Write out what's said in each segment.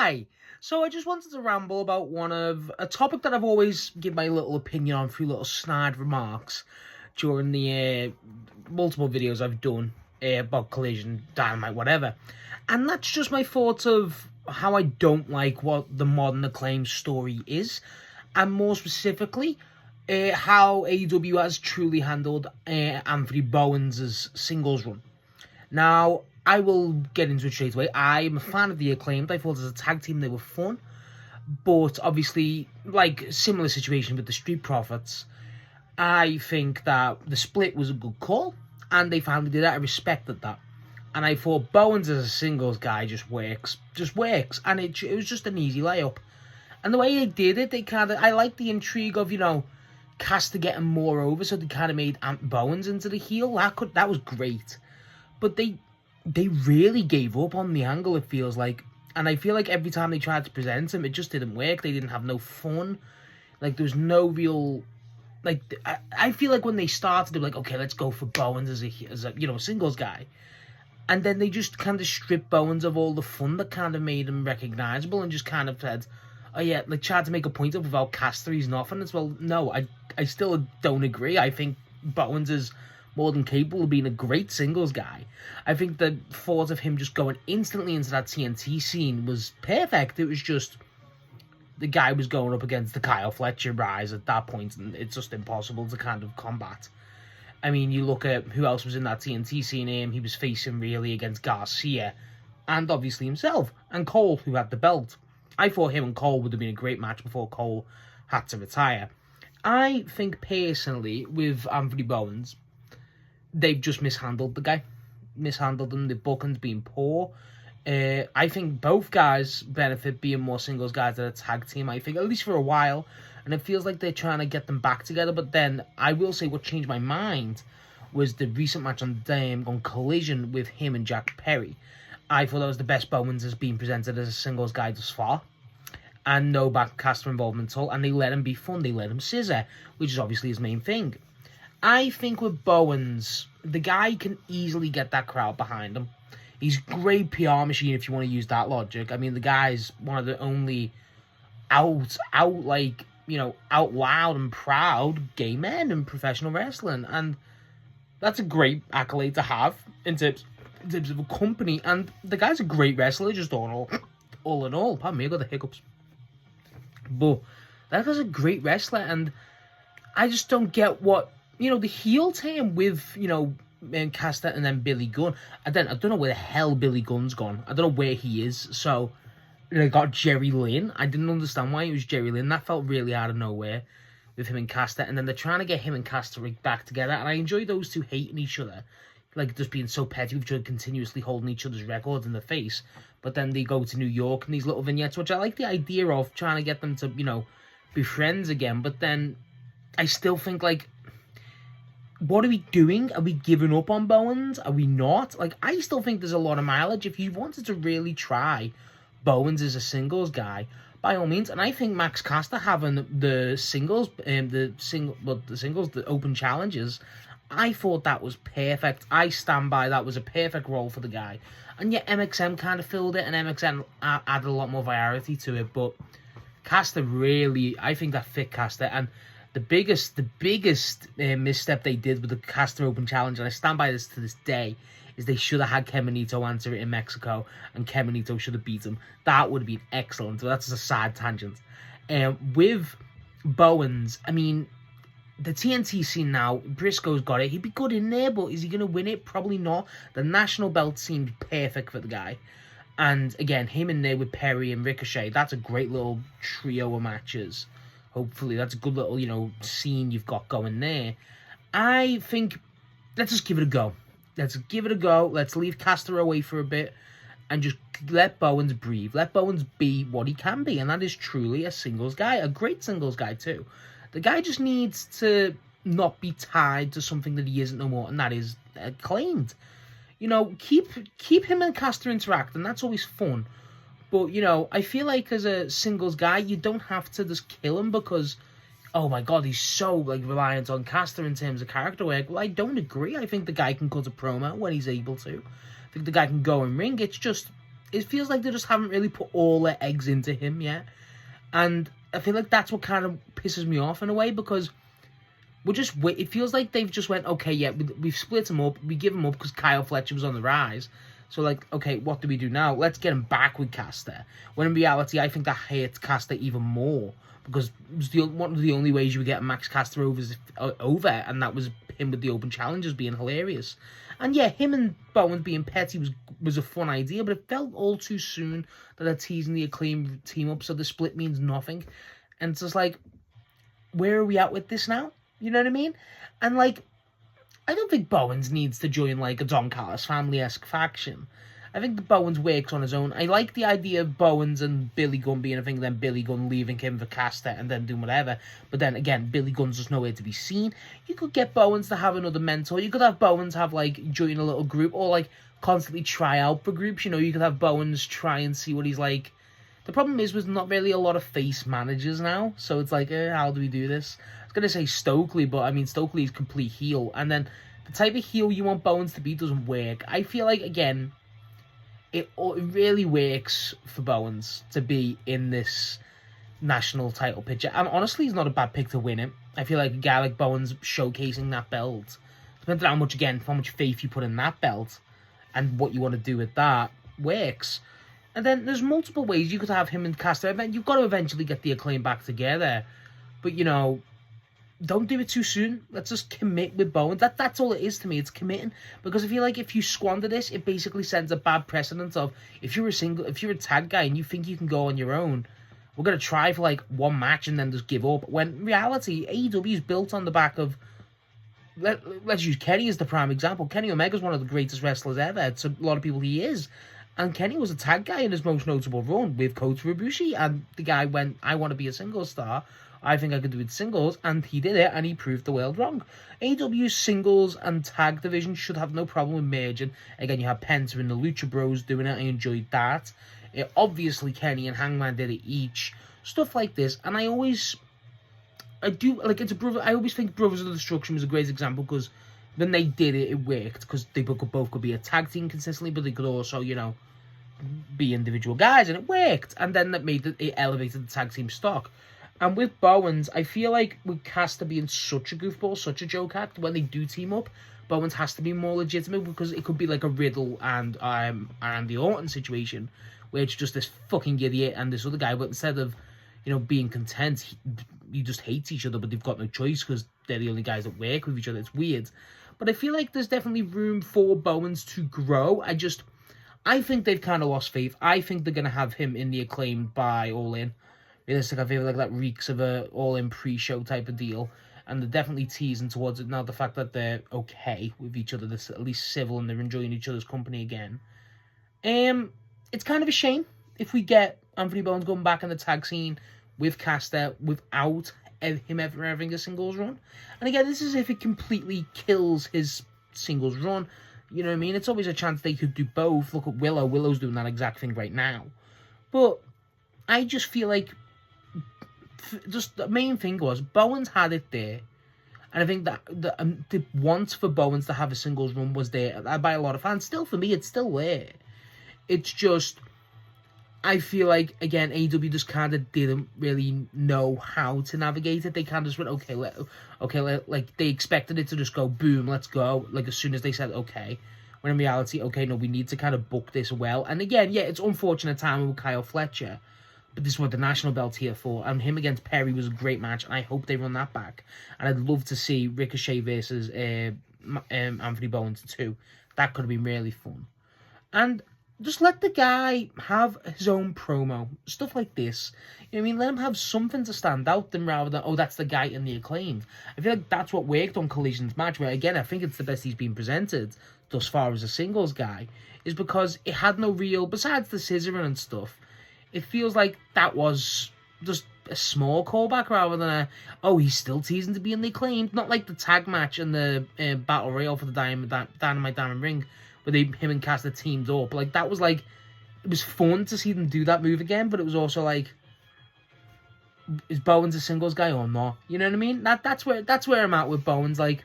Hi! So I just wanted to ramble about a topic that I've always give my little opinion on through little snide remarks during the multiple videos I've done about Collision, Dynamite, whatever. And that's just my thoughts of how I don't like what the modern Acclaim story is, and more specifically, how AEW has truly handled Anthony Bowens' singles run. Now, I will get into it straight away. I'm a fan of the Acclaimed. I thought as a tag team they were fun. But obviously, like similar situation with the Street Profits, I think that the split was a good call. And they finally did it. I respected that. And I thought Bowens as a singles guy just works. And it was just an easy layup. And the way they did it, I like the intrigue of, Caster getting more over. So they kind of made Bowens into the heel. That was great. But they really gave up on the angle, it feels like. And I feel like every time they tried to present him, it just didn't work. They didn't have no fun. Like, there was no real... Like, I feel like when they started, they were like, okay, let's go for Bowens as a singles guy. And then they just kind of stripped Bowens of all the fun that kind of made him recognizable and just kind of said, oh yeah, like, tried to make a point of without Caster, he's nothing. As well, no, I still don't agree. I think Bowens is more than capable of being a great singles guy. I think the thought of him just going instantly into that TNT scene was perfect. It was just, the guy was going up against the Kyle Fletcher rise at that point, and it's just impossible to kind of combat. I mean, you look at who else was in that TNT scene, he was facing really against Garcia, and obviously himself, and Cole, who had the belt. I thought him and Cole would have been a great match before Cole had to retire. I think personally, with Anthony Bowens, they've just mishandled the guy. Mishandled him. The booking's been poor. I think both guys benefit being more singles guys than a tag team, I think, at least for a while. And it feels like they're trying to get them back together. But then, I will say what changed my mind was the recent match on Collision with him and Jack Perry. I thought that was the best Bowens has been presented as a singles guy thus far. And no backcaster involvement at all. And they let him be fun. They let him scissor, which is obviously his main thing. I think with Bowens, the guy can easily get that crowd behind him. He's a great PR machine if you want to use that logic. I mean, the guy's one of the only out loud and proud gay men in professional wrestling. And that's a great accolade to have in terms of a company. And the guy's a great wrestler, just all in all. Pardon me, I got the hiccups. But that guy's a great wrestler, and I just don't get what... the heel team with, Caster and then Billy Gunn. I don't know where the hell Billy Gunn's gone. I don't know where he is. So, they got Jerry Lynn. I didn't understand why it was Jerry Lynn. That felt really out of nowhere with him and Caster. And then they're trying to get him and Caster back together. And I enjoy those two hating each other. Like, just being so petty with each other, continuously holding each other's records in the face. But then they go to New York in these little vignettes, which I like the idea of, trying to get them to, be friends again. But then I still think, like, what are we doing? Are we giving up on Bowens? Are we not? Like, I still think there's a lot of mileage. If you wanted to really try Bowens as a singles guy, by all means. And I think Max Caster having the singles, the open challenges, I thought that was perfect. I stand by that was a perfect role for the guy. And yet MXM kind of filled it, and MXM added a lot more variety to it. But Caster really, I think that fit Caster. And the biggest misstep they did with the Caster Open Challenge, and I stand by this to this day, is they should have had Kemonito answer it in Mexico, and Kemonito should have beat him. That would have been excellent. So that's a side tangent. With Bowens, I mean, the TNT scene now, Briscoe's got it. He'd be good in there, but is he going to win it? Probably not. The national belt seemed perfect for the guy. And again, him in there with Perry and Ricochet, that's a great little trio of matches. Hopefully, that's a good little, scene you've got going there. I think, let's just give it a go. Let's give it a go. Let's leave Caster away for a bit and just let Bowens breathe. Let Bowens be what he can be, and that is truly a singles guy, a great singles guy too. The guy just needs to not be tied to something that he isn't no more, and that is Acclaimed. Keep him and Caster interacting. That's always fun. But, I feel like as a singles guy, you don't have to just kill him because, oh my god, he's so, reliant on Caster in terms of character work. Well, I don't agree. I think the guy can cut a promo when he's able to. I think the guy can go and ring. It's just, it feels like they just haven't really put all their eggs into him yet. And I feel like that's what kind of pisses me off in a way, because it feels like they've just went, okay, yeah, we've split him up, we give him up because Kyle Fletcher was on the rise. So, like, okay, what do we do now? Let's get him back with Caster. When in reality, I think that hurts Caster even more, because it was one of the only ways you would get Max Caster over, and that was him with the open challenges being hilarious. And yeah, him and Bowens being petty was a fun idea, but it felt all too soon that they're teasing the Acclaim team up, so the split means nothing. And it's just like, where are we at with this now? You know what I mean? And, like, I don't think Bowens needs to join, like, a Don Callis family-esque faction. I think the Bowens works on his own. I like the idea of Bowens and Billy Gunn being a thing, then Billy Gunn leaving him for Caster and then doing whatever. But then, again, Billy Gunn's just nowhere to be seen. You could get Bowens to have another mentor. You could have Bowens have, like, join a little group, or, like, constantly try out for groups. You know, you could have Bowens try and see what he's like. The problem is, there's not really a lot of face managers now. So it's like, how do we do this? I was going to say Stokely, but, I mean, Stokely is complete heel. And then the type of heel you want Bowens to be doesn't work. I feel like, again, it really works for Bowens to be in this national title picture. And honestly, he's not a bad pick to win it. I feel like a guy like Bowens showcasing that belt, depending on how much faith you put in that belt and what you want to do with that, works. And then there's multiple ways you could have him and Caster. You've got to eventually get the Acclaim back together. But, you know, don't do it too soon. Let's just commit with Bowens. That's all it is to me. It's committing. Because I feel like if you squander this, it basically sends a bad precedent of, if you're a tag guy and you think you can go on your own, we're going to try for like one match and then just give up. When in reality, AEW is built on the back of, let's use Kenny as the prime example. Kenny Omega's one of the greatest wrestlers ever. To a lot of people, he is. And Kenny was a tag guy in his most notable run with Kota Ibushi. And the guy went, I want to be a singles star. I think I could do it singles. And he did it, and he proved the world wrong. AEW's singles and tag division should have no problem with merging. Again, you have Penta and the Lucha Bros doing it. I enjoyed that. Obviously, Kenny and Hangman did it each. Stuff like this. And I always think Brothers of Destruction was a great example, because when they did it, it worked, because they both could be a tag team consistently, but they could also, you know, be individual guys, and it worked. And then it elevated the tag team stock. And with Bowens, I feel like with Caster being such a goofball, such a joke act, when they do team up, Bowens has to be more legitimate, because it could be like a Riddle and Randy Orton situation, where it's just this fucking idiot and this other guy, but instead of, you know, being content, you just hate each other, but they've got no choice because they're the only guys that work with each other. It's weird. But I feel like there's definitely room for Bowens to grow. I think they've kind of lost faith. I think they're going to have him in the Acclaim by All In. Realistically, I feel like that reeks of a All In pre-show type of deal. And they're definitely teasing towards it now, the fact that they're okay with each other, they're at least civil, and they're enjoying each other's company again. It's kind of a shame if we get Anthony Bowens going back in the tag scene with Caster without him ever having a singles run. And again, this is if it completely kills his singles run. You know what I mean? It's always a chance they could do both. Look at Willow. Willow's doing that exact thing right now. But I just feel like just the main thing was Bowens had it there. And I think that the want for Bowens to have a singles run was there by a lot of fans. Still, for me, it's still there. It's just, I feel like, again, AEW just kind of didn't really know how to navigate it. They kind of just went, like, they expected it to just go, boom, let's go, like, as soon as they said, okay. When in reality, okay, no, we need to kind of book this well. And again, yeah, it's unfortunate timing with Kyle Fletcher, but this is what the national belt's here for. And him against Perry was a great match, and I hope they run that back. And I'd love to see Ricochet versus Anthony Bowens too. That could have been really fun. And just let the guy have his own promo. Stuff like this. You know what I mean? Let him have something to stand out than rather than, oh, that's the guy in the Acclaimed. I feel like that's what worked on Collision's match, where, again, I think it's the best he's been presented thus far as a singles guy, is because it had no real, besides the scissoring and stuff, it feels like that was just a small callback rather than he's still teasing to be in the Acclaimed. Not like the tag match and the Battle Royale for the Dynamite Diamond Ring, where him and Caster teamed up. Like, that was like, it was fun to see them do that move again, but it was also like, is Bowens a singles guy or not? You know what I mean? That's where I'm at with Bowens. Like,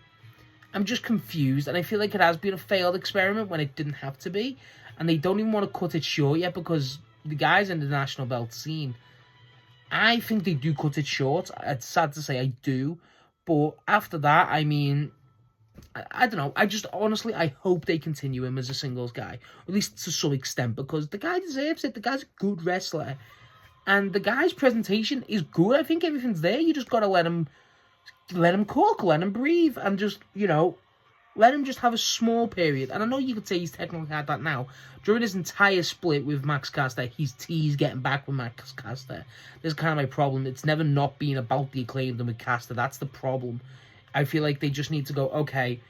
I'm just confused, and I feel like it has been a failed experiment when it didn't have to be. and they don't even want to cut it short yet because the guys in the national belt scene, I think they do cut it short. It's sad to say I do. But after that, I mean, I don't know. I just honestly, I hope they continue him as a singles guy, at least to some extent, because the guy deserves it. The guy's a good wrestler, and the guy's presentation is good. I think everything's there. You just gotta let him cook, let him breathe, and just let him just have a small period. And I know you could say he's technically had that now. During his entire split with Max Caster, he's teased getting back with Max Caster. This is kind of my problem. It's never not been about the Acclaimed and with Caster. That's the problem. I feel like they just need to go, okay,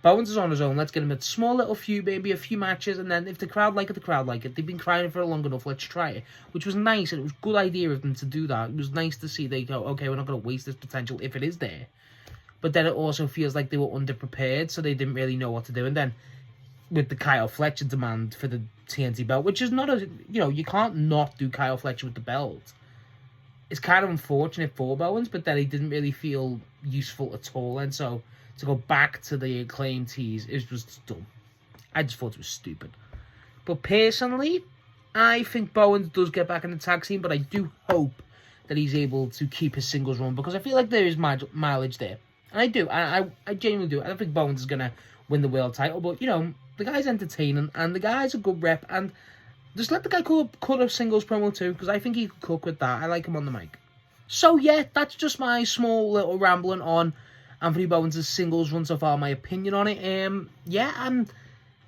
Bowens is on his own. Let's get him a small little few, maybe a few matches. And then if the crowd like it, the crowd like it. They've been crying for it long enough. Let's try it. Which was nice. And it was a good idea of them to do that. It was nice to see they go, okay, we're not going to waste this potential if it is there. But then it also feels like they were underprepared, so they didn't really know what to do. And then with the Kyle Fletcher demand for the TNT belt, which is not a, you can't not do Kyle Fletcher with the belt. It's kind of unfortunate for Bowens, but then he didn't really feel useful at all. And so to go back to the Acclaimed tease is just dumb. I just thought it was stupid. But personally, I think Bowens does get back in the tag scene, but I do hope that he's able to keep his singles run because I feel like there is mileage there. And I do. I genuinely do. I don't think Bowens is going to win the world title. But, the guy's entertaining. And the guy's a good rep. And just let the guy cut a singles promo too. Because I think he could cook with that. I like him on the mic. So, yeah. That's just my small little rambling on Anthony Bowens' singles run so far. My opinion on it. Yeah, I'm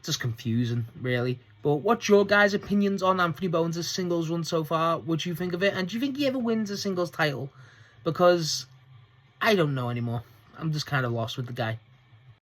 just confusing, really. But what's your guys' opinions on Anthony Bowens' singles run so far? What do you think of it? And do you think he ever wins a singles title? Because I don't know anymore. I'm just kind of lost with the guy.